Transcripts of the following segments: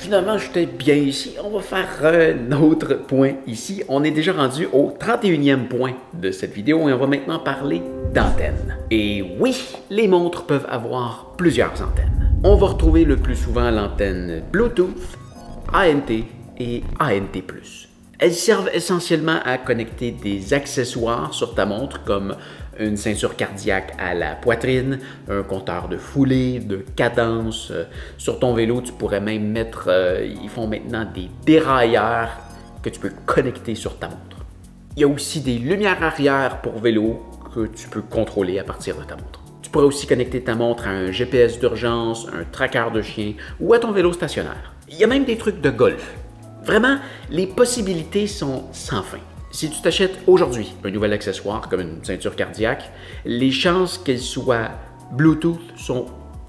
finalement, j'étais bien ici. On va faire un autre point ici. On est déjà rendu au 31e point de cette vidéo et on va maintenant parler d'antennes. Et oui, les montres peuvent avoir plusieurs antennes. On va retrouver le plus souvent l'antenne Bluetooth, ANT et ANT+. Elles servent essentiellement à connecter des accessoires sur ta montre comme une ceinture cardiaque à la poitrine, un compteur de foulée, de cadence. Sur ton vélo, tu pourrais même mettre, ils font maintenant des dérailleurs que tu peux connecter sur ta montre. Il y a aussi des lumières arrière pour vélo que tu peux contrôler à partir de ta montre. Tu pourrais aussi connecter ta montre à un GPS d'urgence, un tracker de chien ou à ton vélo stationnaire. Il y a même des trucs de golf. Vraiment, les possibilités sont sans fin. Si tu t'achètes aujourd'hui un nouvel accessoire comme une ceinture cardiaque, les chances qu'elle soit Bluetooth sont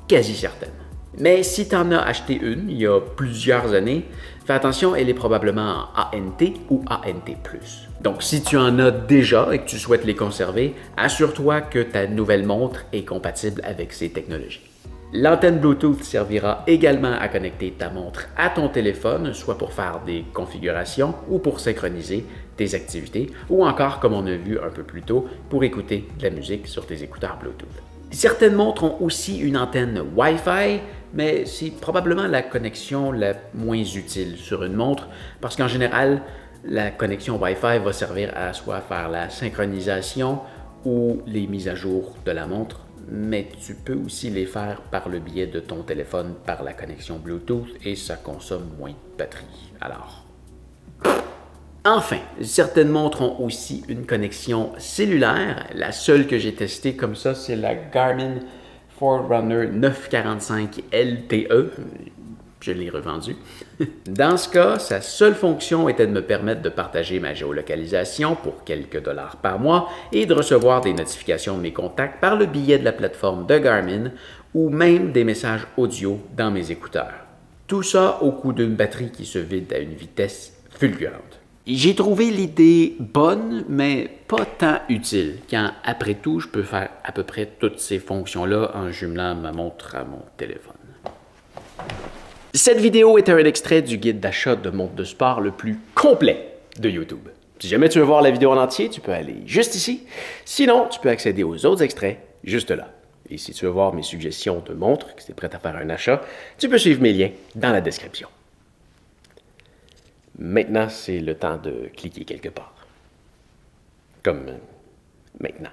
quasi certaines. Mais si tu en as acheté une il y a plusieurs années, fais attention, elle est probablement en ANT ou ANT+. Donc si tu en as déjà et que tu souhaites les conserver, assure-toi que ta nouvelle montre est compatible avec ces technologies. L'antenne Bluetooth servira également à connecter ta montre à ton téléphone, soit pour faire des configurations ou pour synchroniser tes activités, ou encore, comme on a vu un peu plus tôt, pour écouter de la musique sur tes écouteurs Bluetooth. Certaines montres ont aussi une antenne Wi-Fi, mais c'est probablement la connexion la moins utile sur une montre, parce qu'en général, la connexion Wi-Fi va servir à soit faire la synchronisation ou les mises à jour de la montre, mais tu peux aussi les faire par le biais de ton téléphone par la connexion Bluetooth et ça consomme moins de batterie. Alors, enfin, certaines montres ont aussi une connexion cellulaire. La seule que j'ai testée comme ça, c'est la Garmin Forerunner 945 LTE. Je l'ai revendue. Dans ce cas, sa seule fonction était de me permettre de partager ma géolocalisation pour quelques dollars par mois et de recevoir des notifications de mes contacts par le biais de la plateforme de Garmin ou même des messages audio dans mes écouteurs. Tout ça au coût d'une batterie qui se vide à une vitesse fulgurante. J'ai trouvé l'idée bonne, mais pas tant utile, quand après tout, je peux faire à peu près toutes ces fonctions-là en jumelant ma montre à mon téléphone. Cette vidéo est un extrait du guide d'achat de montres de sport le plus complet de YouTube. Si jamais tu veux voir la vidéo en entier, tu peux aller juste ici. Sinon, tu peux accéder aux autres extraits juste là. Et si tu veux voir mes suggestions de montres, que tu es prêt à faire un achat, tu peux suivre mes liens dans la description. Maintenant, c'est le temps de cliquer quelque part. Comme maintenant.